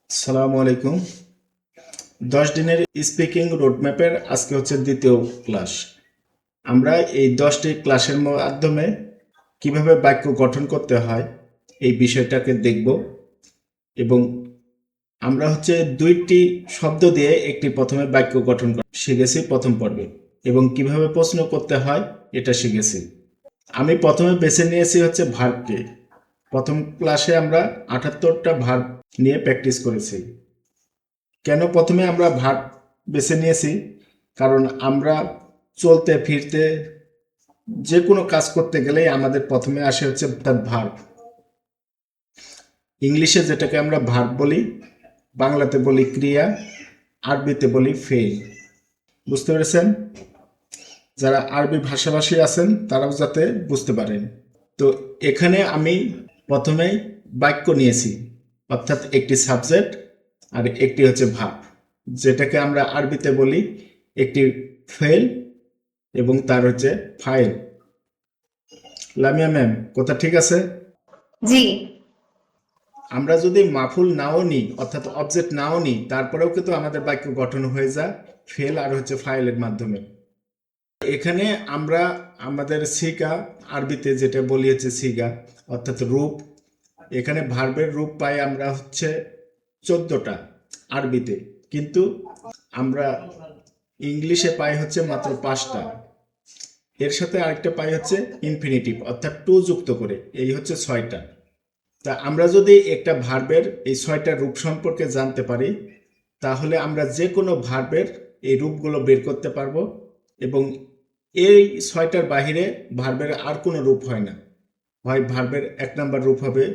আসসালামু আলাইকুম। 10 দিনের স্পিকিং রোডম্যাপের আজকে হচ্ছে দ্বিতীয় ক্লাস। আমরা এই 10টি ক্লাসের মাধ্যমে কিভাবে বাক্য গঠন করতে হয় এই বিষয়টাকে দেখব এবং আমরা হচ্ছে দুইটি শব্দ দিয়ে একটি প্রথমে বাক্য গঠন শিখেছি প্রথম পর্বে এবং কিভাবে প্রশ্ন করতে হয় এটা শিখেছি। আমি প্রথমে বেছে নিয়েছি হচ্ছে ভার্বকে। প্রথম ক্লাসে আমরা 78টা ভার্ব নিয়ে প্র্যাকটিস করেছি। কেন প্রথমে আমরা ভার্ব বেছে নিয়েছি? কারণ আমরা চলতে ফিরতে যে কোনো কাজ করতে গেলেই আমাদের প্রথমে আসে হচ্ছে তার ভার্ব। ইংলিশে যেটাকে আমরা ভার্ব বলি, বাংলাতে বলি ক্রিয়া, আরবিতে বলি ফেইল। বুঝতে পেরেছেন? যারা আরবি ভাষাভাষী আছেন তারাও যাতে বুঝতে পারেন। তো এখানে আমি প্রথমেই বাক্য নিয়েছি, অর্থাৎ একটি সাবজেক্ট আর একটি হচ্ছে ভার্ব, যেটাকে আমরা আরবিতে বলি একটি ফেল এবং তার হচ্ছে ফাইল। লামিয়া ম্যাম, কথা ঠিক আছে? জি। আমরা যদি মাফুল নাও নিই, অর্থাৎ অবজেক্ট নাও নিই, তারপরেও কিন্তু আমাদের বাক্য গঠন হয়ে যায় ফেল আর হচ্ছে ফাইলের মাধ্যমে। এখানে আমরা আমাদের সিগা, আরবিতে যেটা বলি হচ্ছে সিগা, অর্থাৎ রূপ। এখানে ভার্বের রূপ পাই আমরা হচ্ছে 14টা আরবিতে, কিন্তু আমরা ইংলিশে পাই হচ্ছে মাত্র 5টা। এর সাথে আরেকটা পাই হচ্ছে ইনফিনিটিভ, অর্থাৎ টু যুক্ত করে, এই হচ্ছে 6টা। তা আমরা যদি একটা ভার্বের এই 6টা রূপ সম্পর্কে জানতে পারি, তাহলে আমরা যে কোনো ভার্বের এই রূপগুলো বের করতে পারবো এবং এই 6টার বাহিরে ভার্বের আর কোনো রূপ হয় না। হয় ভার্বের 1 নাম্বার রূপ হবে,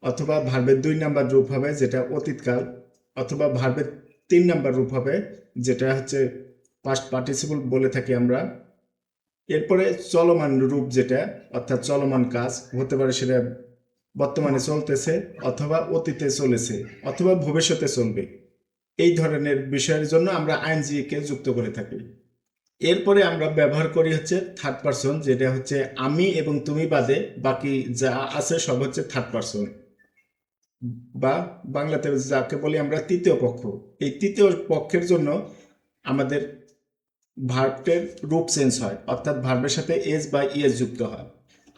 অথবা ভার্বের 2 নাম্বার রূপ হবে যেটা অতীতকাল, অথবা ভার্বের 3 নাম্বার রূপ হবে যেটা হচ্ছে পাস্ট পার্টিসিপল বলে থাকি আমরা। এরপরে চলমান রূপ যেটা, অর্থাৎ চলমান কাজ হতে পারে, সেটা বর্তমানে চলতেছে, অথবা অতীতে চলেছে, অথবা ভবিষ্যতে চলবে। এই ধরনের বিষয়ের জন্য আমরা আইএনজি কে যুক্ত করে থাকি। এরপরে আমরা ব্যবহার করি হচ্ছে থার্ড পারসন, যেটা হচ্ছে আমি এবং তুমি বাদে বাকি যা আছে সব হচ্ছে থার্ড পারসন, বা বাংলাতে যাকে বলি আমরা তৃতীয় পক্ষ। এই তৃতীয় পক্ষের জন্য আমাদের ভার্বের রূপ চেঞ্জ হয়, অর্থাৎ ভার্বের সাথে এস বা ইএস যুক্ত হয়।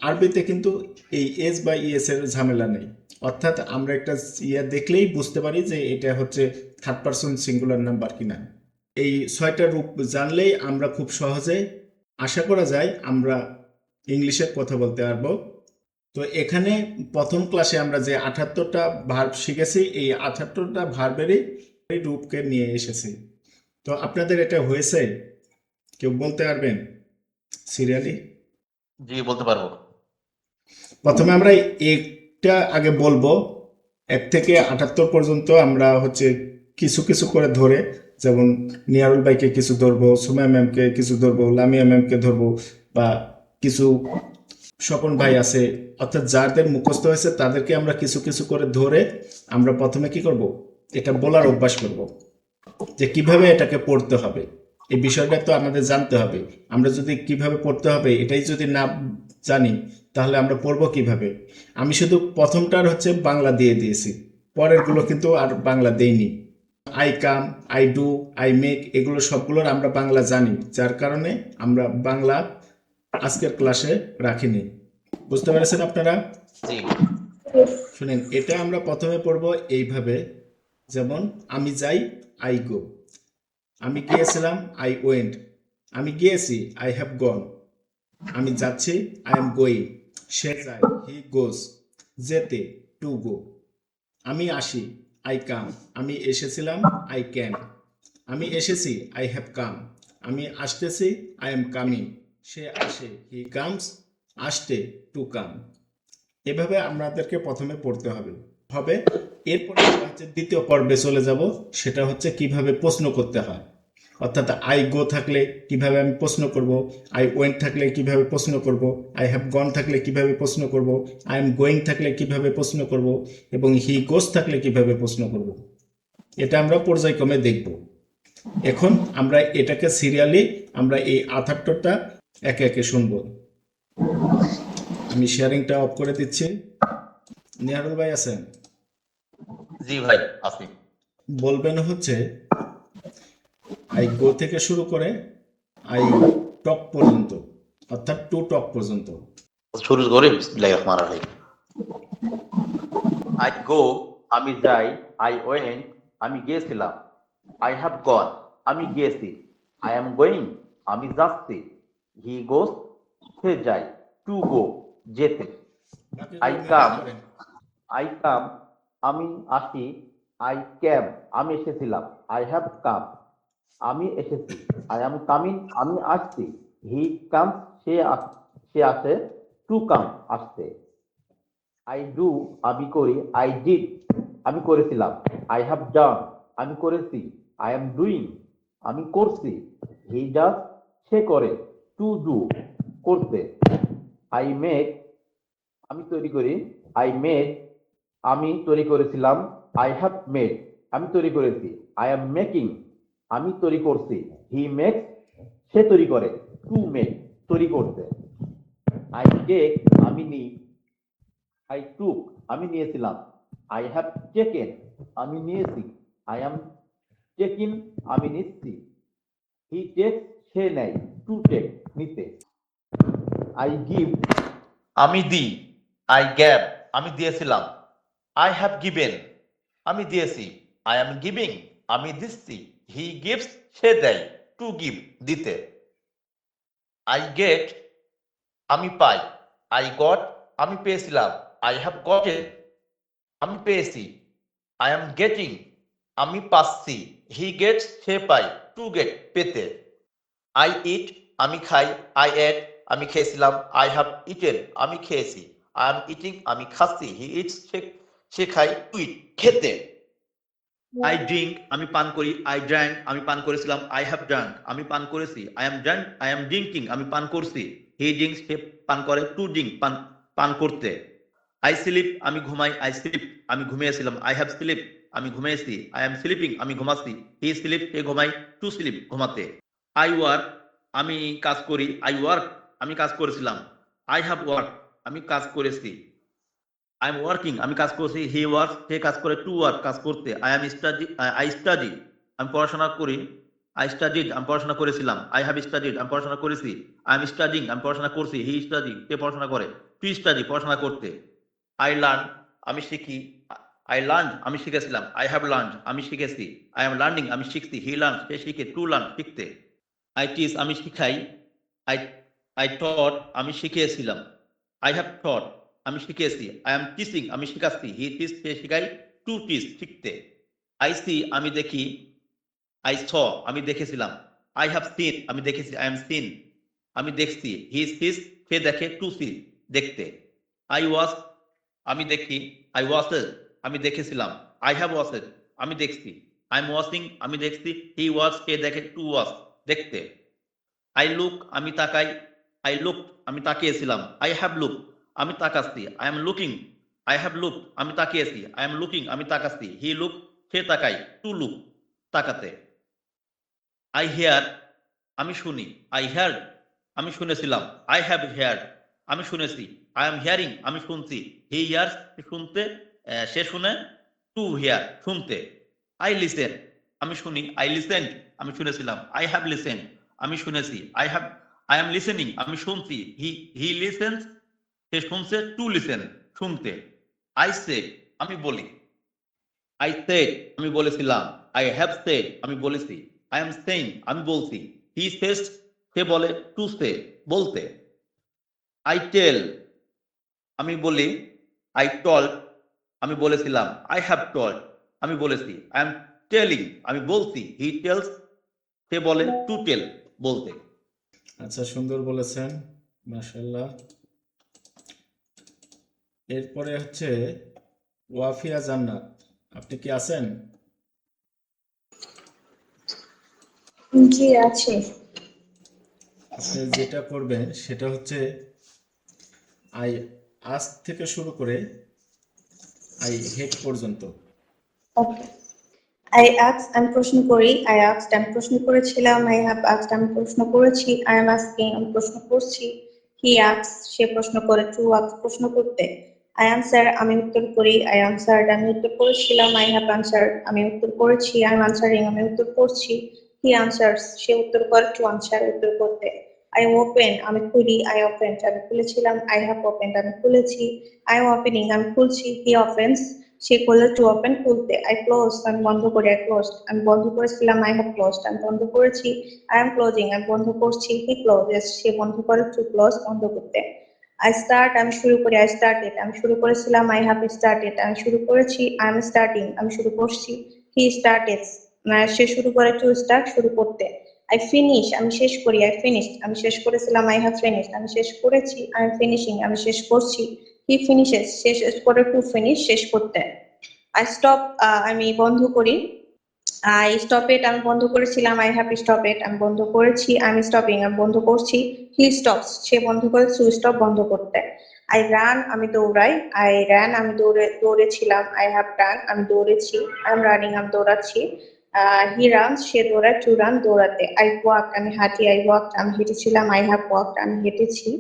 আরবিতে কিন্তু এই এস বা ইএস এর ঝামেলা নেই, অর্থাৎ আমরা একটা ইয়ে দেখলেই বুঝতে পারি যে এটা হচ্ছে থার্ড পারসন সিঙ্গুলার নাম্বার কিনা। এই 6টা রূপ জানলেই আমরা খুব সহজে আশা করা যায় আমরা ইংলিশে কথা বলতে পারবো। তো এখানে প্রথম ক্লাসে আমরা যে 78টা ভার্ব শিখেছি, এই 78টা ভার্বেরই রূপকে নিয়ে এসেছি। তো আপনাদের এটা হয়েছে? কেউ বলতে পারবেন সিরিয়ালি? জি, বলতে পারবো। প্রথমে আমরা একটা আগে বলবো, 1 থেকে 78 পর্যন্ত আমরা হচ্ছে কিছু কিছু করে ধরে, যেমন নিয়ারুল ভাইকে কিছু ধরবো, সুমাইয়া ম্যামকে কিছু ধরবো, লামিয়া ম্যামকে ধরবো, বা কিছু স্বপন ভাই আছে, অর্থাৎ যাদের মুখস্থ হয়েছে তাদেরকে আমরা কিছু কিছু করে ধরে আমরা প্রথমে কি করব, এটা বলার অভ্যাস করব যে কিভাবে এটাকে পড়তে হবে। এই বিষয়টা তো আমাদের জানতে হবে। আমরা যদি কিভাবে পড়তে হবে এটাই যদি না জানি, তাহলে আমরা পড়বো কিভাবে? আমি শুধু প্রথমটার হচ্ছে বাংলা দিয়ে দিয়েছি, পরেরগুলো কিন্তু আর বাংলা দেইনি। I come, I do, I make, এগুলো সবগুলোর আমরা বাংলা জানি, যার কারণে আমরা বাংলা আজকের ক্লাসে রাখিনি। বুঝতে পেরেছেন আপনারা? জি। শুনেন, এটা আমরা প্রথমে পড়বো এইভাবে, যেমন আমি যাই, আই গো। আমি গিয়েছিলাম, আই ওয়েন্ট। আমি গিয়েছি, আই হ্যাভ গন। আমি যাচ্ছি, আই এম গোয়িং। সে যায়, হি গোজ। যেতে, টু গো। আমি আসি, আই কাম। আমি এসেছিলাম, আই ক্যাম। আমি এসেছি, আই হ্যাভ কাম। আমি আসতেছি, আই এম কামিং। সে আসে, হি কামস। আসতে, টু কাম। এভাবে আমাদেরকে প্রথমে পড়তে হবে হবে এরপরে আমরা হচ্ছে দ্বিতীয় পর্বে চলে যাব, সেটা হচ্ছে কিভাবে প্রশ্ন করতে হয়। অর্থাৎ আই গো থাকলে কিভাবে আমি প্রশ্ন করব, আই ওয়েন্ট থাকলে কিভাবে প্রশ্ন করব, আই হ্যাভ গন থাকলে কিভাবে প্রশ্ন করব, আই এম গোয়িং থাকলে কিভাবে প্রশ্ন করব, এবং হি গোস থাকলে কিভাবে প্রশ্ন করব। এটা আমরা পর্যায়ক্রমে দেখব। এখন আমরা এটাকে সিরিয়ালি আমরা এই 78টা একে একে শুনবো। আমি শেয়ারিংটা অফ করে দিচ্ছি। নিহারুল ভাই আছেন? জি ভাই, আসি। বলবেন হচ্ছে আই গো থেকে শুরু করে আই টক পর্যন্ত, অর্থাৎ টু টক পর্যন্ত। শুরু করি বিসমিল্লাহির রহমানির রহিম। আই গো আমি যাই, আই ওয়েন্ট আমি গিয়েছিলাম, আই হ্যাভ গন আমি গিয়েছি, আই অ্যাম গোয়িং আমি যাচ্ছি, হি গোস সে যায়, টু গো যেতে, আই কাম আই কাম আমি আসি, আই ক্যাম আমি এসেছিলাম, আই হ্যাভ কাম আমি এসেছি, আই অ্যাম কামিং আমি আসছি, হি কামস সে আসে, টু কাম আসতে, আই ডু আমি করি, আই ডিড আমি করেছিলাম, আই হ্যাভ ডান আমি করেছি, আই এম ডুইং আমি করছি, হি ডাজ সে করে, টু ডু করতে, আই মেক আমি তৈরি করি, আই মেড আমি তৈরি করেছিলাম, আই হ্যাভ মেড আমি তৈরি করেছি, আই এম মেকিং আমি তৈরি করছি, হি মেক্স সে তৈরি করে, টু মেক তৈরি করতে, আই টেক আমি নিই, আই টুক আমি নিয়েছিলাম, আই হ্যাভ টেকেন আমি নিয়েছি, আই অ্যাম টেকিং আমি নিচ্ছি, হি টেক সে নেয়, টু টেক নিতে, আই গিভ আমি দিই, আই গ্যাভ আমি দিয়েছিলাম, আই হ্যাভ গিভেন আমি দিয়েছি, আই অ্যাম গিভিং আমি দিচ্ছি, হি গিভস সে দেয়, টু গিভ দিতে, আই গেট আমি পাই, আই গট আমি পেয়েছিলাম, আই হ্যাভ গটেন আমি পেয়েছি, আই অ্যাম গেটিং আমি পাচ্ছি, হি গেটস সে পায়, টু গেট পেতে, আই ইট আমি খাই, আই এট আমি খেয়েছিলাম, আই হ্যাভ ইটেন আমি খেয়েছি, আই এম ইটিং আমি খাচ্ছি, হি ইটস সে খায়, টু ইট খেতে, আই ড্রিঙ্ক আমি পান করি, আই ড্রাঙ্ক আমি পান করেছিলাম, আই হ্যাভ ড্রাঙ্ক আমি পান করেছি, আই এম ড্রিঙ্কিং আমি পান করছি, হি ড্রিঙ্কস সে পান করে, টু ড্রিঙ্ক পান করতে, আই স্লিপ আমি ঘুমাই, আই স্লিপ আমি ঘুমিয়েছিলাম, আই হ্যাভ স্লিপ আমি ঘুমিয়েছি, আই এম স্লিপিং আমি ঘুমাচ্ছি, হি স্লিপ সে ঘুমাই, টু স্লিপ ঘুমাতে, আই ওয়ার্ক আমি কাজ করি, আই ওয়ার্ক আমি কাজ করেছিলাম, আই হ্যাভ ওয়ার্ক আমি কাজ করেছি, আই এম ওয়ার্কিং আমি কাজ করছি, হি ওয়ার্কস সে কাজ করে, টু ওয়ার্ক কাজ করতে, আই স্টাডি আমি পড়াশোনা করি, আই স্টাডিড আমি পড়াশোনা করেছিলাম, আই হ্যাভ স্টাডিড আমি পড়াশোনা করেছি, আই এম স্টাডিং আমি পড়াশোনা করছি, হি স্টাডি সে পড়াশোনা করে, টু স্টাডি পড়াশোনা করতে, আই লার্ন আমি শিখি, আই লার্ন আমি শিখেছিলাম, আই হ্যাভ লার্ন আমি শিখেছি, আই এম লার্নিং আমি শিখছি, হি লার্ন সে শিখে, টু লার্ন শিখতে, আই টিচ আমি শিখাই, আই আই টট আমি শিখিয়েছিলাম, আই হ্যাভ টট আমি শিখিয়েছি, আই এম টিচিং আমি শিখাচ্ছি, হি টিচ সে শিখাই, টু টিচ শিখতে, আই সি আমি দেখি, আই স আমি দেখেছিলাম, আই হ্যাভ সিন আমি দেখেছি, আই এম সিন আমি দেখছি, হি সিস সে দেখে, টু সি দেখতে, আই ওয়াচ আমি দেখি, আই ওয়াচেস আমি দেখেছিলাম, আই হ্যাভ ওয়াচেস আমি দেখছি, আই এম ওয়াচিং আমি দেখছি, হি ওয়াচ সে দেখে, টু ওয়াচ দেখতে, আই লুক আমি তাকাই, আই লুক আমি তাকিয়েছিলাম, আই হ্যাভ লুক আমি তাকাচ্ছি, I am looking I have look আমি তাকিয়েছি, আই এম লুকিং আমি তাকাচ্ছি, হি লুক সে তাকাই, টু লুক তাকাতে, আই হেয়ার আমি শুনি, আই হেয়ার্ড আমি শুনেছিলাম, আই হ্যাভ হেয়ার্ড আমি শুনেছি, আই এম হিয়ারিং আমি শুনছি, হি হিয়ার্স শুনতে সে শুনে, টু হিয়ার শুনতে, আই লিসেন আমি শুনি, আই লিসেন্ড আমি শুনেছিলাম, আই হ্যাভ লিসেন্ড আমি শুনেছি, আই এম লিসেনিং আমি শুনছি, হি লিসেন্স সে শুনছে, টু লিসেন শুনতে, আই সে আমি বলি, আই সেড আমি বলেছিলাম, আই হ্যাভ সেড আমি বলেছি, আই এম সেইং আমি বলছি, হি সেজ সে বলে, টু সে বলতে, আই টেল আমি বলি, আই টল্ড আমি বলেছিলাম, আই হ্যাভ টল্ড আমি বলেছি, আই এম টেলিং আমি বলছি, হি টেলস সে বলে, টু টেল বলতে। আচ্ছা, সুন্দর বলেছেন, মাশাআল্লাহ। এরপরে হচ্ছে ওয়াফিয়া জান্নাত, আপনি কি আছেন? জি আছে। আপনি যেটা করবেন সেটা হচ্ছে আই আজ থেকে শুরু করে আই হেট পর্যন্ত। ওকে। আই আস্ক আমি প্রশ্ন করি, আই আস্কড আমি প্রশ্ন করেছিলাম, আই হ্যাভ আস্কড আমি প্রশ্ন করেছি, আই এম আস্কিং আমি প্রশ্ন করছি, হি আস্কস সে প্রশ্ন করে, টু আস্ক প্রশ্ন করতে, I answer, আমি উত্তর করি। I answered, আমি উত্তর করেছিলাম। I have answered, আমি উত্তর করেছি। I am answering, আমি উত্তর করছি। He answers, সে উত্তর করে। To answer, উত্তর করতে। I open, আমি খুলি। I opened, আমি খুলেছিলাম। I have opened, আমি খুলেছি। I am opening, আমি খুলছি। He opens, সে খুললে। To open, খুলতে। I close, আমি বন্ধ করি। I closed, আমি বন্ধ করেছিলাম। I have closed, আমি বন্ধ করেছি। I am closing, আমি বন্ধ করছি। He closes, সে বন্ধ করে। To close, বন্ধ করতে। I start, আমি শুরু করি। I started, আমি শুরু করেছিলাম। I have started, আমি শুরু করেছি। I am starting, আমি শুরু করছি। He started, সে শুরু করে। To start, শুরু করতে। I finish, আমি শেষ করি। I finished, আমি শেষ করেছিলাম। I have finished, আমি শেষ করেছি। I am finishing, আমি শেষ করছি। He finishes, সে শেষ করে। To finish, শেষ করতে। I stop, আমি বন্ধ করি। I stop it, আমি বন্ধ করেছিলাম। I have stop it, আমি বন্ধ করেছি। I'm stopping, আমি বন্ধ করছি। He stops, সে বন্ধ করে। To stop, বন্ধ করতে। I run, আমি দৌড়াই। I ran, আমি দৌড়েছিলাম। I have run, আমি দৌড়েছি। I'm running, আমি দৌড়াচ্ছি। He runs, সে দৌড়ায়। To run, দৌড়াতে। I walk, আমি হাঁটি। I walked, আমি হেঁটেছিলাম। I have walked, আমি হেঁটেছি।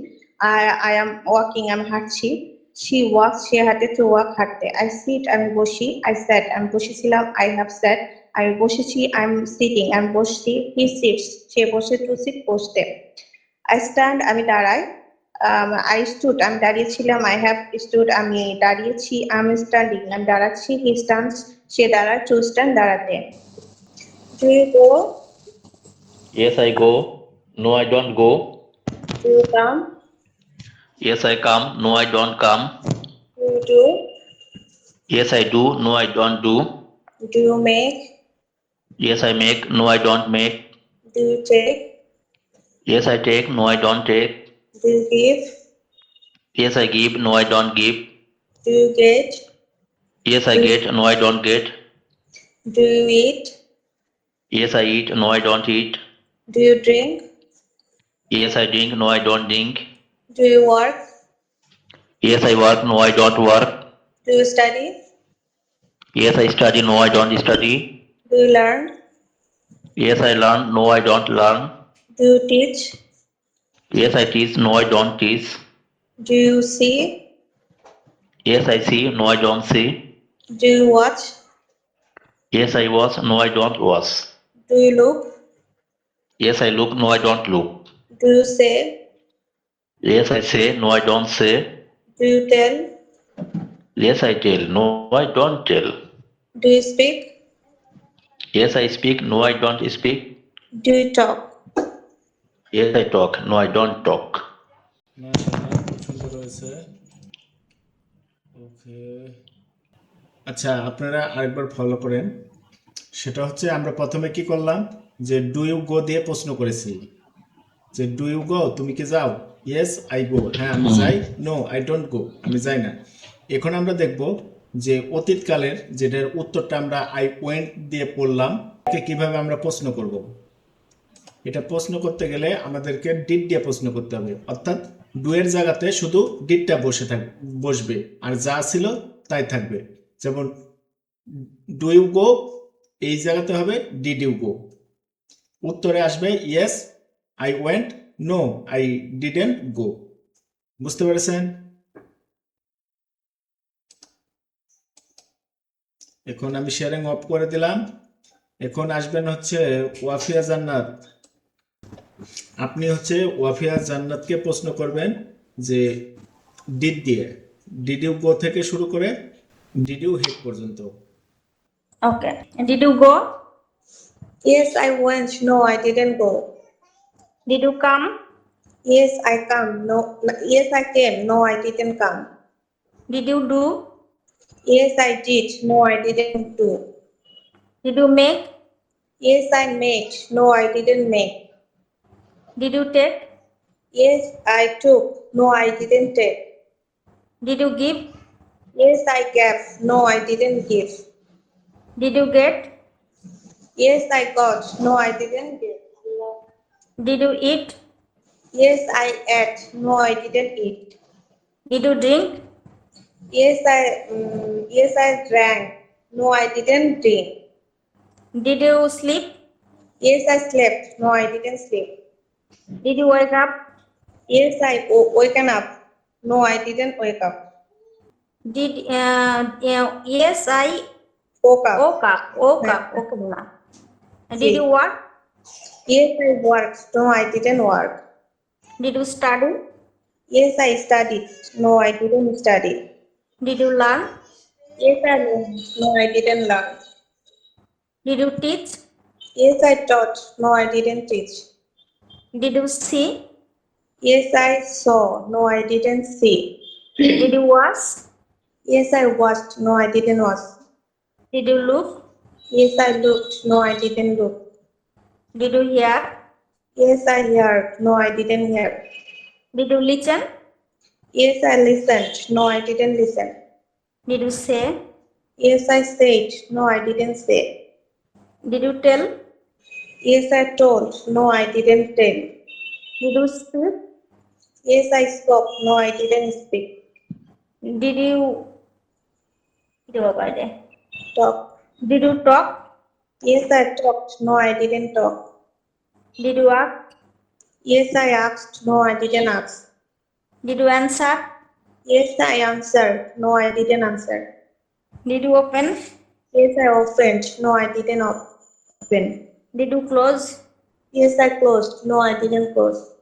I am walking, আমি হাঁটছি। She walks, সে হাঁটে। To walk, হাঁটতে। I sit, আমি বসি। I sat, আমি বসেছিলাম। I have sat, আমি বসেছি। I'm sitting, আমি বসছি। He sits, সে বসে। To sit, বসতে। I stand, আমি দাঁড়াই। I stood, আমি দাঁড়িয়েছিলাম। I have stood, আমি দাঁড়িয়েছি। I'm standing, আমি দাঁড়াচ্ছি। He stands, সে দাঁড়ায়। To stand, দাঁড়াতে। Do you go? Yes, I go. No, I don't go. Do you come? Yes, I come. No, I don't come. Do you do? Yes, I do. No, I don't do. Do you make? Yes, I make. No, I don't make. Do you take? Yes, I take. No, I don't take. Do you give? Yes, I give. No, I don't give. Do you get? Yes, I Do, get. No, I don't get. do you eat? Yes, I eat. No, I don't eat. Do you drink? Yes, I drink. No, I don't drink. Do you work? Yes, I work. No, I don't work. Do you study? Yes, I study. No, I don't study. Do you learn? Yes, I learn. No, I don't learn. Do you teach? Yes, I teach. No, I don't teach. Do you see? Yes, I see. No, I don't see. Do you watch? Yes, I watch. No, I don't watch. Do you look? Yes, I look. No, I don't look. Do you say? Yes, I say. No, I don't say. Do you tell? Yes, I tell. No, I don't tell. Do you speak? Yes, I speak. No, I don't speak. Do you talk? Yes, I talk. No, I don't talk. মাশাআল্লাহ, খুব সুন্দর হয়েছে। ওকে, আচ্ছা আপনারা আরেকবার follow করেন। সেটা হচ্ছে আমরা প্রথমে কি করলাম, যে ডু ইউ গো দিয়ে প্রশ্ন করেছি, যে ডু ইউ গো, তুমি কি যাও? ইয়েস আই গো, হ্যাঁ আমি যাই। নো আই ডোন্ট গো, আমি যাই না। এখন আমরা দেখব যে অতীতকালের যেটার উত্তরটা আমরা আই ওয়েন্ট দিয়ে পড়লাম, একে কিভাবে আমরা প্রশ্ন করব। এটা প্রশ্ন করতে গেলে আমাদেরকে ডিড দিয়ে প্রশ্ন করতে হবে, অর্থাৎ ডু এর জায়গাতে শুধু ডিডটা বসবে, আর যা ছিল তাই থাকবে। যেমন ডু ইউ গো, এই জায়গাতে হবে ডিড ইউ গো। উত্তরে আসবে yes I went, no I didn't go. বুঝতে পেরেছেন? এখন আমি শেয়ারিং অফ করে দিলাম। এখন আসবেন হচ্ছে ওয়াফিয়া জান্নাত। আপনি হচ্ছে ওয়াফিয়া জান্নাতকে প্রশ্ন করবেন যে ডিড দিয়ে, ডিড ইউ গো থেকে শুরু করে ডিড ইউ হেড পর্যন্ত। Okay. Did you go? Yes, I went. No, I didn't go. Did you come? Yes, I come. No, yes, I came. No, I didn't come. Did you do? Yes, I did. No, I didn't do. Did you make? Yes, I made. No, I didn't make. Did you take? Yes, I took. No, I didn't take. Did you give? Yes, I gave. No, I didn't give. Did you get? Yes, I got. No, I didn't get. Did you eat? Yes, I ate. No, I didn't eat. Did you drink? Yes, I drank. No, I didn't drink. Did you sleep? Yes, I slept. No, I didn't sleep. Did you wake up? Yes, I woken up. No, I didn't wake up. Yes, I Woke up. woke up. Woke up. Okay, Mona. Did you work? Yes, I worked. No, I didn't work. Did you study? Yes, I studied. No, I didn't study. Did you learn? Yes, I learned. No, I didn't learn. Did you teach? Yes, I taught. No, I didn't teach. Did you see? Yes, I saw. No, I didn't see. Did you watch? Yes, I watched. No, I didn't watch. Did you look? Yes, I looked. No, I didn't look. Did you hear? Yes, I heard. No, I didn't hear. Did you listen? Yes, I listened. No, I didn't listen. Did you say? Yes, I said. No, I didn't say. Did you tell? Yes, I told. No, I didn't tell. Did you speak? Yes, I spoke. No, I didn't speak. Did you Talk. Did you talk? Yes, I talked. No, I didn't talk. Did you ask? Yes, I asked. No, I didn't ask. Did you answer? Yes, I answered. No, I didn't answer. Did you open? Yes, I opened. No, I didn't open. Did you close? Yes, I closed. No, I didn't close.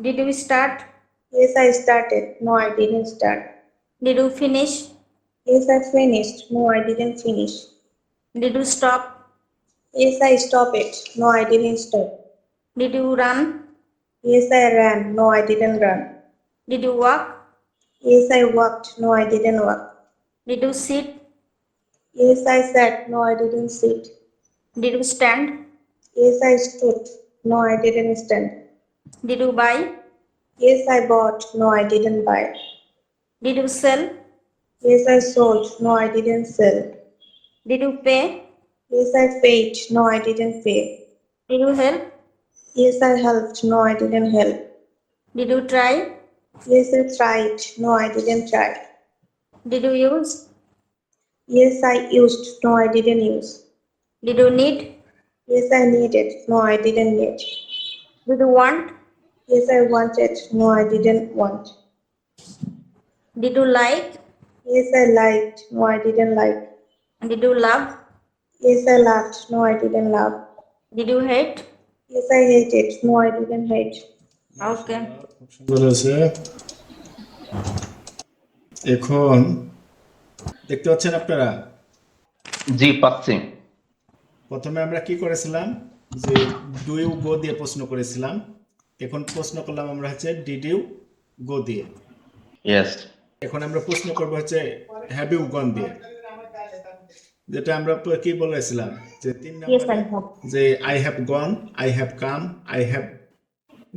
Did you start? Yes, I started. No, I didn't start. Did you finish? Yes, I finished. No, I didn't finish. Did you stop? Yes, I stopped it. No, I didn't stop. Did you run? Yes, I ran. No, I didn't run. Did you walk? Yes, I walked. No, I didn't walk. Did you sit? Yes, I sat. No, I didn't sit. Did you stand? Yes, I stood. No, I didn't stand. Did you buy? Yes, I bought. No, I didn't buy. Did you sell? Yes, I sold. No, I didn't sell. Did you pay? Yes, I paid. No, I didn't pay. Did you help? Yes, I helped. No, I didn't help. Did you try? Yes, I tried. No, I didn't try. Did you use? Yes, I used. No, I didn't use. Did you need? Yes, I needed. No, I didn't need. Did you want? Yes, I wanted. No, I didn't want. Did you like? Yes, I liked. No, I didn't like. Did you love? Yes, I laughed. No, I didn't laugh. Did you hate? Yes, I hated. No, I didn't hate. Okay. খুব সুন্দর হয়েছে। এখন দেখতে পাচ্ছেন আপনারা, জি পাচ্ছি। প্রথমে আমরা কি করেছিলাম যে ডু ইউ গো দিয়ে প্রশ্ন করেছিলাম, এখন প্রশ্ন করলাম আমরা হচ্ছে ডিড ইউ গো দিয়ে। ইয়েস। এখন আমরা প্রশ্ন করব হচ্ছে হ্যাভ ইউ গন দিয়ে, যেটা আমরা কি বলেছিলাম যে 3 Yes, I নম্বরে have. যে I have gone, I have come, I have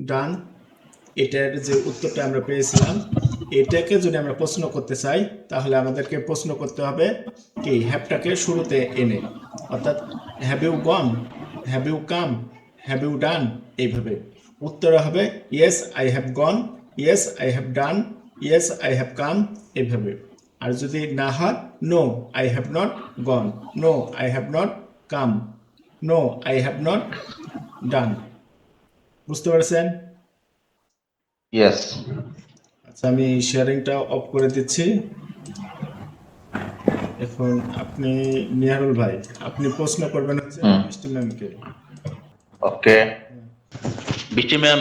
done, এটার যে উত্তরটা আমরা পেয়েছিলাম, এটাকে যদি আমরা প্রশ্ন করতে চাই তাহলে আমাদেরকে প্রশ্ন করতে হবে কি হ্যাভটাকে শুরুতে এনে, অর্থাৎ have you gone, have you come, have you done, এইভাবে উত্তরে হবে yes I have gone, yes I have done, yes I have come, এইভাবে। আর যদি না হয় no I have not gone, no I have not come, no I have not done. বুঝতে পারছেন? ইয়েস। আচ্ছা, আমি শেয়ারিংটা অফ করে দিচ্ছি। এখন আপনি নিহারুল ভাই, আপনি প্রশ্ন করবেন হচ্ছে মিষ্টি ম্যামকে। Okay. Brishti ma'am,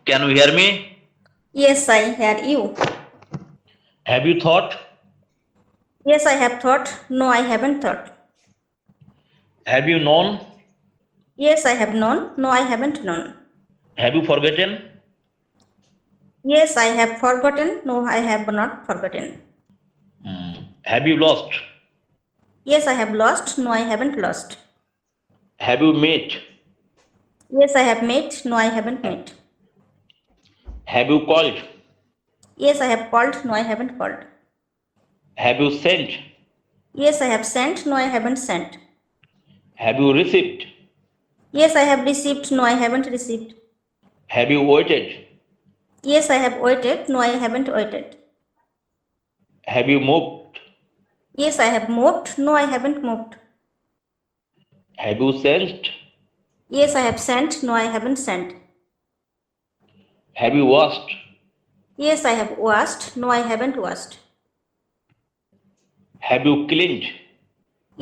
can you hear me? Yes, I hear you. Have you thought? Yes, I have thought. No, I haven't thought. Have you known? Yes, I have known. No, I haven't known. Have you forgotten? Yes, I have forgotten. No, I have not forgotten. Have you lost? Yes, I have lost. No, I haven't lost. Have you met? Yes, I have met. No, I haven't met. Have you called? Yes, I have called. No, I haven't called. Have you sent? Yes, I have sent. No, I haven't sent. Have you received? Yes, I have received. No, I haven't received. Have you waited? Yes, I have waited. No, I haven't waited. Have you moved? Yes, I have moved. No, I haven't moved. Have you sent? Yes, I have sent. No, I haven't sent. Have you washed? Yes, I have washed. No, I haven't washed. Have you cleaned?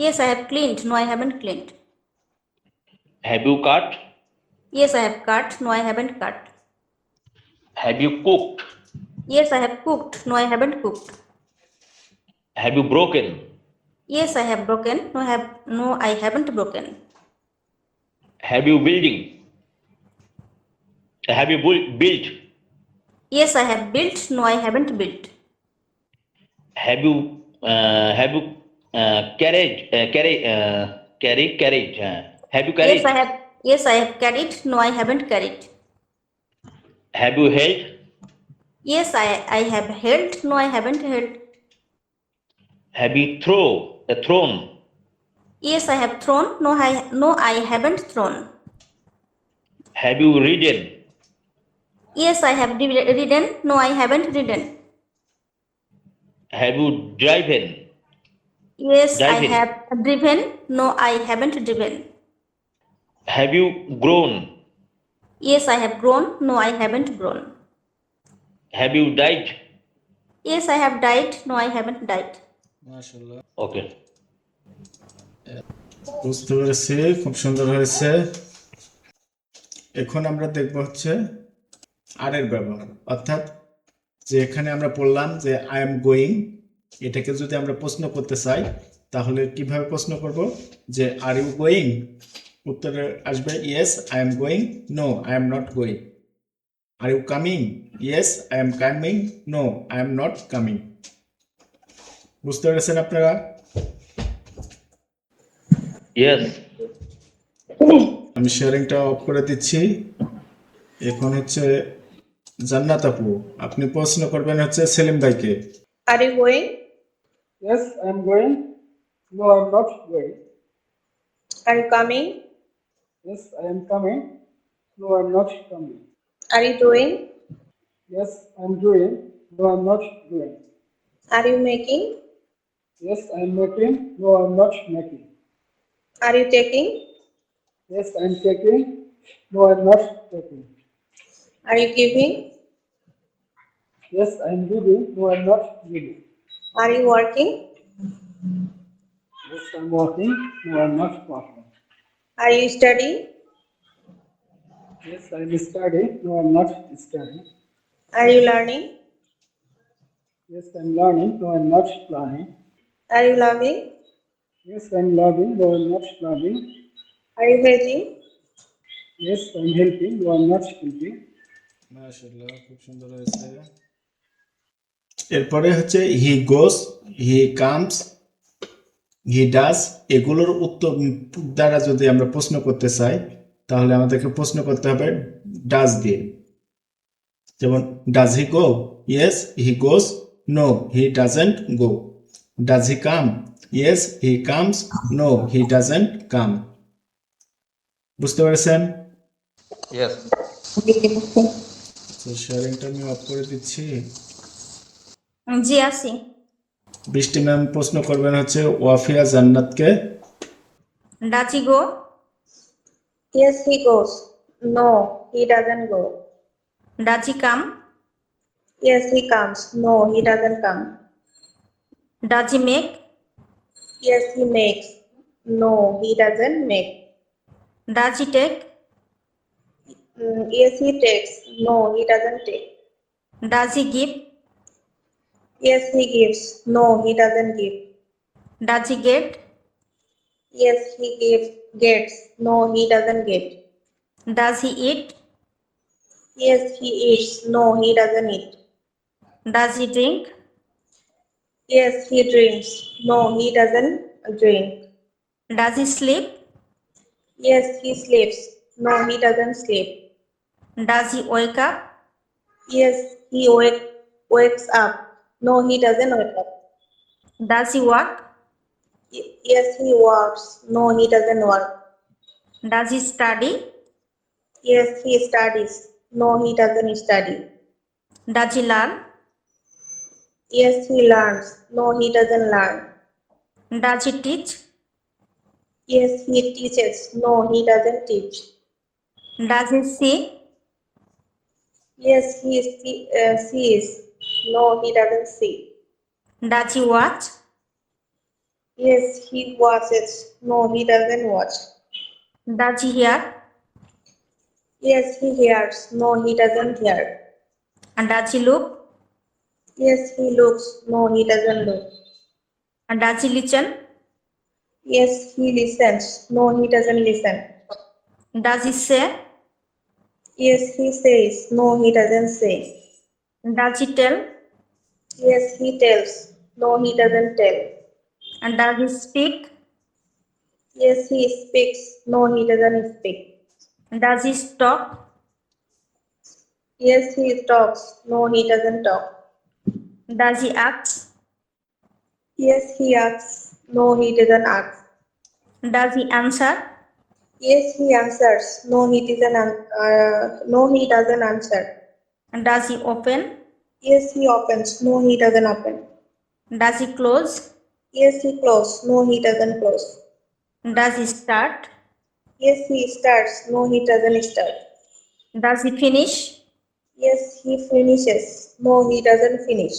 Yes, I have cleaned. No, I haven't cleaned. Have you cut? Yes, I have cut. No, I haven't cut. Have you cooked? Yes, I have cooked. No, I haven't cooked. Have you broken? Yes, I have broken. No, I haven't broken. Have you building? Have you built? Yes, I have built. No, I haven't built. Have you carriage? Carriage. Have you carried? Yes, I have carried. No, I haven't carried. Have you held? Yes, I have held. No, I haven't held. Have you thrown? Yes, I have thrown. No, I haven't thrown. Have you ridden? Yes, I have ridden. No, I haven't ridden. Have you driven? Yes, I Driven. have driven. No, I haven't driven. Have you grown? Yes, I have grown. No, I haven't grown. Have you died? Yes, I have died. No, I haven't died. মাশাআল্লাহ, Okay. বুঝতে পেরেছি, খুব সুন্দর হয়েছে। এখন আমরা দেখব হচ্ছে আর এর ব্যবহার, অর্থাৎ যে এখানে আমরা পড়লাম যে আই এম গোয়িং, এটাকে যদি আমরা প্রশ্ন করতে চাই তাহলে কিভাবে প্রশ্ন করব? যে আর ইউ গোয়িং, উত্তরে আসবে yes I am going, no I am not going. Are you coming, yes I am coming, no I am not coming. বুঝতে পেরেছেন আপনারা? Yes. আমি শেয়ারিংটা অফ করে দিচ্ছি। এখন হচ্ছে জান্নাত আপু, আপনি প্রশ্ন করবেন হচ্ছে সেলিম ভাইকে। Are you going? Yes, I'm going. No, I'm not going. Are you coming? Yes, I am coming. No, I'm not coming. Are you doing? Yes, I'm doing. No, I'm not doing. Are you making? Yes, I'm making. No, I'm not making. Are you taking? Yes, I'm taking. No, I'm not taking. Are you giving? Yes, I'm giving. No, I'm not giving. Are you working? Yes, I'm working. No, I'm not working. Are you studying? Yes, I'm studying. No, I'm not studying. Are you learning? Yes, I'm learning. No, I'm not learning. Are you loving? Yes, I'm loving. No, I'm not loving. Are you helping? Yes, I'm helping. No, I'm not helping. মাশাআল্লাহ, খুব সুন্দর হয়েছে। এরপরে হচ্ছে হি গোস, he comes, he does, এগুলোর উত্তর দ্বারা যদি আমরা প্রশ্ন করতে চাই তাহলে আমাদেরকে প্রশ্ন করতে হবে ডাজ দিয়ে। যেমন does he go, yes he goes, no he doesn't go. Does he come, yes he comes, no he doesn't come. বুঝতে পেরেছেন? Yes. শেয়ারিংটা আমি অফ করে দিচ্ছি। জি আছি। বৃষ্টি ম্যাম প্রশ্ন করবেন হচ্ছে ওয়াফিয়া জান্নাতকে। Does he go? Yes, he goes. No, he doesn't go. Does he come? Yes, he comes. No, he doesn't come. Does he make? Yes, he makes. No, he doesn't make. Does he take? Yes, he takes. No, he doesn't take. Does he give? Yes, he gives. No, he doesn't give. Does he get? Yes, he gets. No, he doesn't get. Does he eat? Yes, he eats. No, he doesn't eat. Does he drink? Yes, he drinks. No, he doesn't drink. Does he sleep? Yes, he sleeps. No, he doesn't sleep. Does he wake up? Yes, he wakes up. No, he doesn't wake up. Does he walk? Yes, he walks. No, he doesn't walk. Does he study? Yes, he studies. No, he doesn't study. Does he learn? Yes, he learns. No, he doesn't learn. Does he teach? Yes, he teaches. No, he doesn't teach. Does he see? Yes, he sees. No, he doesn't see. Does he watch? Yes, he watches. No, he doesn't watch. Does he hear? Yes, he hears. No, he doesn't hear. And does he look? Yes, he looks. No, he doesn't look. And does he listen? Yes, he listens. No, he doesn't listen. Does he say? Yes, he says. No, he doesn't say. Does he tell? Yes, he tells. No, he doesn't tell. And does he speak? Yes, he speaks. No, he doesn't speak. Does he talk? Yes, he talks. No, he doesn't talk. Does he ask? Yes, he asks. No, he doesn't ask. Does he answer? Yes, he answers. No, no, he doesn't answer. And does he open? Yes, he opens. No, he doesn't open. Does he close? Yes, he closes. No, he doesn't close. Does he start? Yes, he starts. No, he doesn't start. Does he finish? Yes, he finishes. No, he doesn't finish.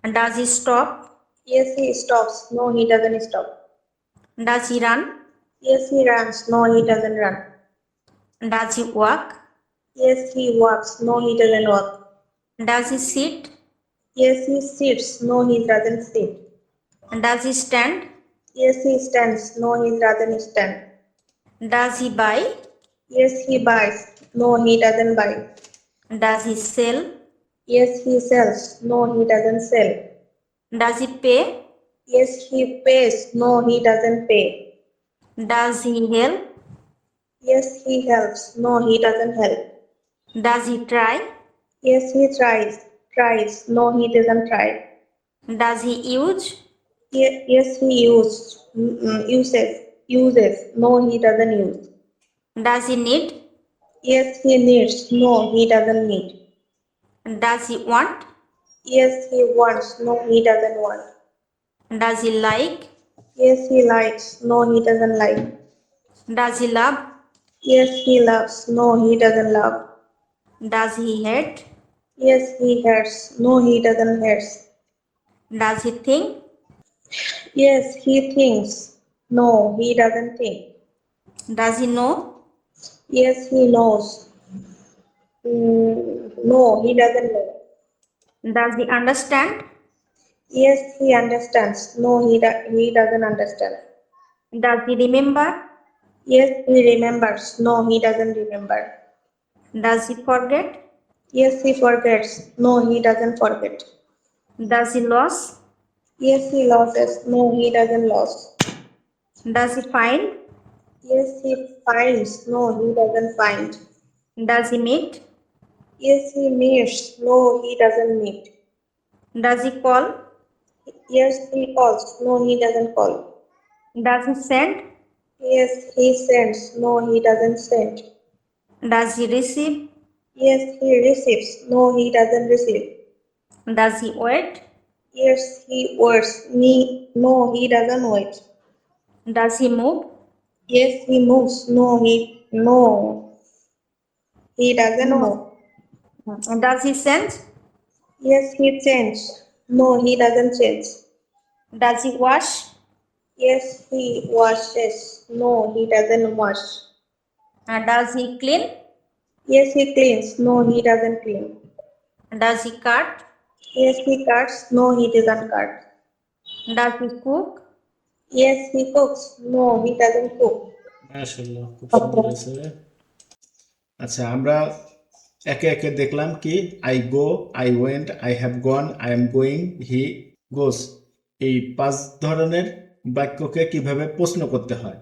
And does he stop? Yes, he stops. No, he doesn't stop. Does he run? Yes, he runs. No, he doesn't run. Does he walk? Yes, he walks. No, he doesn't walk. Does he sit? Yes, he sits. No, he doesn't sit. Does he stand? Yes, he stands. No, he doesn't stand. Does he buy? Yes, he buys. No, he doesn't buy. Does he sell? Yes, he sells. No, he doesn't sell. Does he pay? Yes, he pays. No, he doesn't pay. Does he help? Yes, he helps. No, he doesn't help. Does he try? Yes, he tries. Tries. No, he doesn't try. Does he use? Yes, he uses. Uses. No, he doesn't use. Does he need? Yes, he needs. No, he doesn't need. Does he want? Yes, he wants. No, he doesn't want. Does he like? Yes, he likes. No, he doesn't like. Does he love? Yes, he loves. No, he doesn't love. Does he hate? Yes, he hates. No, he doesn't hate. Does he think? Yes, he thinks. No, he doesn't think. Does he know? Yes, he knows. No, he doesn't know. Does he understand? Yes, he understands. No, he doesn't understand. Does he remember? Yes, he remembers. No, he doesn't remember. Does he forget? Yes, he forgets. No, he doesn't forget. Does he lose? Yes, he loses. No, he doesn't lose. Does he find? Yes, he finds. No, he doesn't find. Does he meet? Yes, he meets. No, he doesn't meet. Does he call? Yes, he calls. No, he doesn't call. Does he send? Yes, he sends. No, he doesn't send. Does he receive? Yes, he receives. No, he doesn't receive. Does he wait? Yes, he waits. No, he doesn't wait. Does he move? Yes, he moves. He doesn't move. No. Does he send? Yes, he changes. No, he doesn't change. Does he wash? Yes, he washes. No, he doesn't wash. Does he clean? Yes, he cleans. No, he doesn't clean. Does he cut? Yes, he cuts. No, he doesn't cut. Does he cook? Yes, he cooks. No, he doesn't cook. মাশাআল্লাহ, খুব সুন্দর হয়েছে। আচ্ছা, আমরা একে একে দেখলাম কি I go, I went, I have gone, I am going, he goes. এই 5 ধরনের বাক্যকে কিভাবে প্রশ্ন করতে হয়।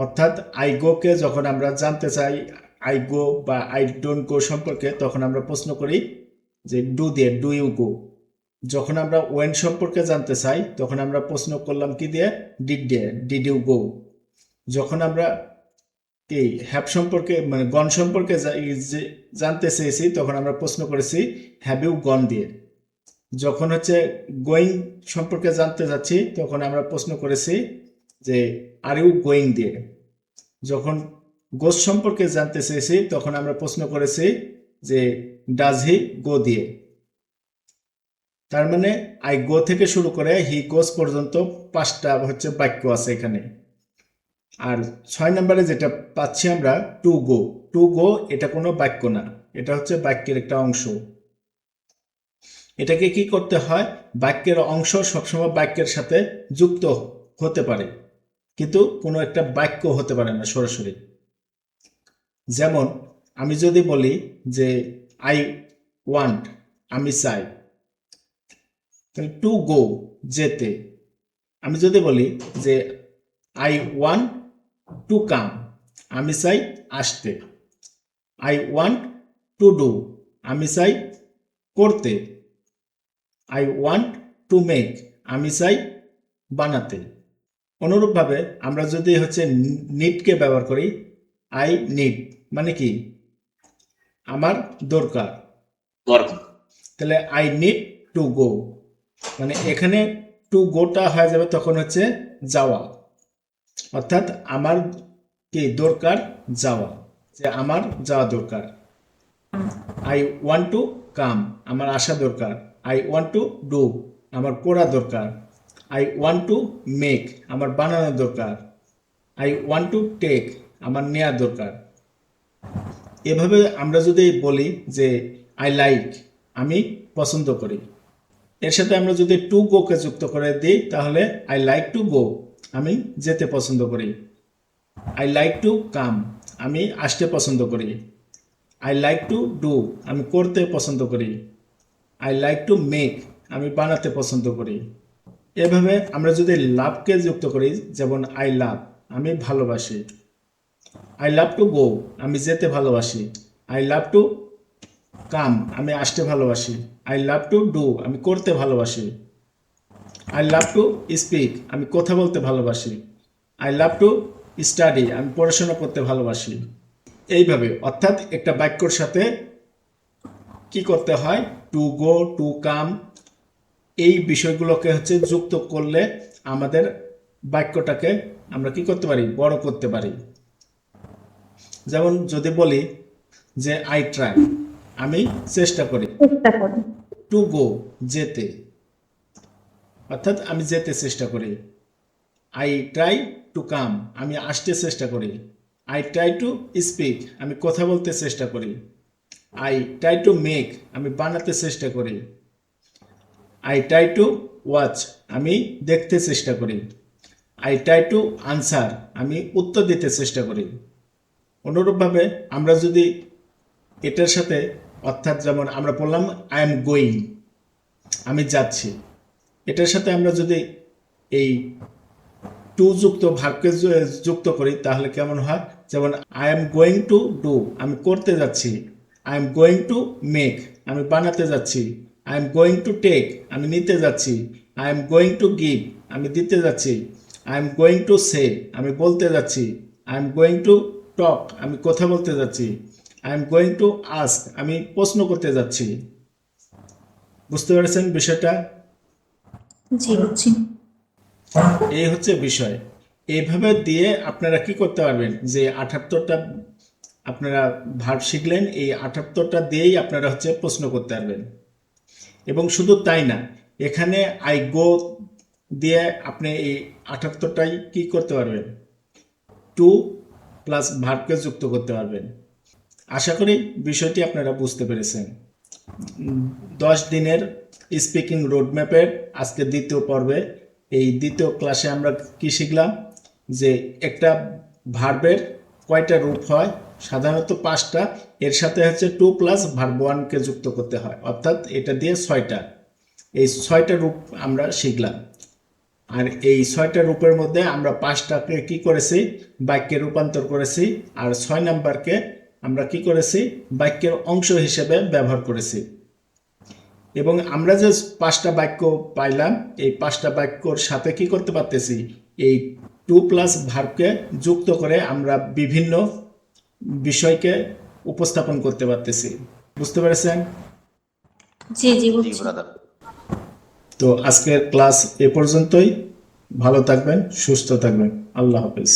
অর্থাৎ আই গো কে যখন আমরা জানতে চাই আই গো বা আই ডোন্ট গো সম্পর্কে, তখন আমরা প্রশ্ন করি যে ডু দিয়ে, ডু ইউ গো। যখন আমরা ওয়েন সম্পর্কে জানতে চাই তখন আমরা প্রশ্ন করলাম কি দিয়ে, ডিড দিয়ে, ডিড ইউ গো। যখন আমরা এই হ্যাভ সম্পর্কে মানে গন সম্পর্কে জানতে চেয়েছি তখন আমরা প্রশ্ন করেছি হ্যাভ ইউ গন দিয়ে। যখন হচ্ছে গোয়িং সম্পর্কে জানতে যাচ্ছি তখন আমরা প্রশ্ন করেছি যে আর ইউ গোয়িং দিয়ে। যখন গোস সম্পর্কে জানতে চেয়েছি তখন আমরা প্রশ্ন করেছি যে ডাজ হি গো দিয়ে। তার মানে আই গো থেকে শুরু করে হি গোস পর্যন্ত 5টা হচ্ছে বাক্য আছে এখানে। আর 6 নম্বরে যেটা পাচ্ছি আমরা টু গো, টু গো এটা কোনো বাক্য না, এটা হচ্ছে বাক্যের একটা অংশ। এটাকে কি করতে হয়, বাক্যের অংশ সবসময় বাক্যের সাথে যুক্ত হতে পারে, কিন্তু কোনো একটা বাক্য হতে পারে না সরাসরি। যেমন আমি যদি বলি যে আই ওয়ান্ট, আমি চাই, টু গো যেতে। আমি যদি বলি যে আই ওয়ান্ট টু কাম, আমি চাই আসতে। আই ওয়ান্ট টু ডু, আমি চাই করতে। আই ওয়ান্ট টু মেক, আমি চাই বানাতে। অনুরূপভাবে আমরা যদি হচ্ছে নিডকে ব্যবহার করি, আই নিড মানে কি, আমার দরকার। তাহলে আই নিড টু গো, মানে এখানে টু গোটা হয়ে যাবে তখন হচ্ছে যাওয়া, অর্থাৎ আমার কি দরকার যাওয়া, যে আমার যাওয়া দরকার। আই ওয়ান্ট টু কাম, আমার আসা দরকার। আই ওয়ান্ট টু ডু, আমার করা দরকার। আই ওয়ান্ট টু মেক, আমার বানানো দরকার। আই ওয়ান্ট টু টেক, আমার নেওয়া দরকার। এভাবে আমরা যদি বলি যে আই লাইক, আমি পছন্দ করি, এর সাথে আমরা যদি টু গোকে যুক্ত করে দিই তাহলে আই লাইক টু গো, আমি যেতে পছন্দ করি। আই লাইক টু কাম, আমি আসতে পছন্দ করি। আই লাইক টু ডু, আমি করতে পছন্দ করি। আই লাইক টু মেক, আমি বানাতে পছন্দ করি। এভাবে আমরা যদি লাভকে যুক্ত করি, যেমন আই লাভ, আমি ভালোবাসি। আই লাভ টু গো, আমি যেতে ভালোবাসি। আই লাভ টু কাম, আমি আসতে ভালোবাসি। আই লাভ টু ডু, আমি করতে ভালোবাসি। আই লাভ টু স্পিক, আমি কথা বলতে ভালোবাসি। আই লাভ টু স্টাডি, আমি পড়াশোনা করতে ভালোবাসি। এইভাবে অর্থাৎ একটা বাক্যর সাথে কি করতে হয়, টু গো, টু কাম, এই বিষয়গুলোকে হচ্ছে যুক্ত করলে আমাদের বাক্যটাকে আমরা কি করতে পারি, বড় করতে পারি। যেমন যদি বলি যে আই ট্রাই, আমি চেষ্টা করি। চেষ্টা করি। টু গো, যেতে, অর্থাৎ আমি যেতে চেষ্টা করি। আই ট্রাই টু কাম, আমি আসতে চেষ্টা করি। আই ট্রাই টু স্পিক, আমি কথা বলতে চেষ্টা করি। আই ট্রাই টু মেক, আমি বানাতে চেষ্টা করি। আই ট্রাই টু ওয়াচ, আমি দেখতে চেষ্টা করি। আই ট্রাই টু আনসার, আমি উত্তর দিতে চেষ্টা করি। অনুরূপভাবে আমরা যদি এটার সাথে, অর্থাৎ যেমন আমরা বললাম আই এম গোয়িং, আমি যাচ্ছি, এটার সাথে আমরা যদি এই টু যুক্ত ভার্বকে যুক্ত করি তাহলে কেমন হয়, যেমন I am going to do, আমি করতে যাচ্ছি। I am going to make, আমি বানাতে যাচ্ছি। I am going to take, আমি নিতে যাচ্ছি। I am going to give, আমি দিতে যাচ্ছি। I am going to say, আমি বলতে যাচ্ছি। I am going to talk, আমি কথা বলতে যাচ্ছি। I am going to ask, আমি প্রশ্ন করতে যাচ্ছি। বুঝতে পেরেছেন বিষয়টা? জি বুঝছি। এই হচ্ছে বিষয়। এইভাবে দিয়ে আপনারা কি করতে পারবেন, যে 78টা আপনারা ভার্ব শিখলেন, এই 78টা দিয়েই আপনারা হচ্ছে প্রশ্ন করতে পারবেন। এবং শুধু তাই না, এখানে আই গো দিয়ে আপনি এই 78টাই কি করতে পারবেন, টু প্লাস ভার্বকে যুক্ত করতে পারবেন। আশা করি বিষয়টি আপনারা বুঝতে পেরেছেন। 10 দিনের স্পিকিং রোডম্যাপের আজকে দ্বিতীয় পর্বে, এই দ্বিতীয় ক্লাসে আমরা কি শিখলাম, যে একটা ভার্বের কয়টা রূপ হয়, সাধারণত 5টা, এর সাথে হচ্ছে টু প্লাস ভার্ব ওয়ানকে যুক্ত করতে হয়, অর্থাৎ এটা দিয়ে 6টা। এই 6টা রূপ আমরা শিখলাম। আর এই 6টা রূপের মধ্যে আমরা 5টাকে কি করেছি, বাক্যে রূপান্তর করেছি। আর 6 নাম্বারকে আমরা কি করেছি, বাক্যের অংশ হিসেবে ব্যবহার করেছি। এবং আমরা যে 5টা বাক্য পাইলাম, এই 5টা বাক্যর সাথে কি করতে পারতেছি, এই টু প্লাস ভার্বকে যুক্ত করে আমরা বিভিন্ন বিষয়কে উপস্থাপন করতে পারতেছি। বুঝতে পেরেছেন? জি জি জি বুঝছি। ব্রাদার। তো আজকের ক্লাস এ পর্যন্তই। ভালো থাকবেন, সুস্থ থাকবেন। আল্লাহ হাফেজ।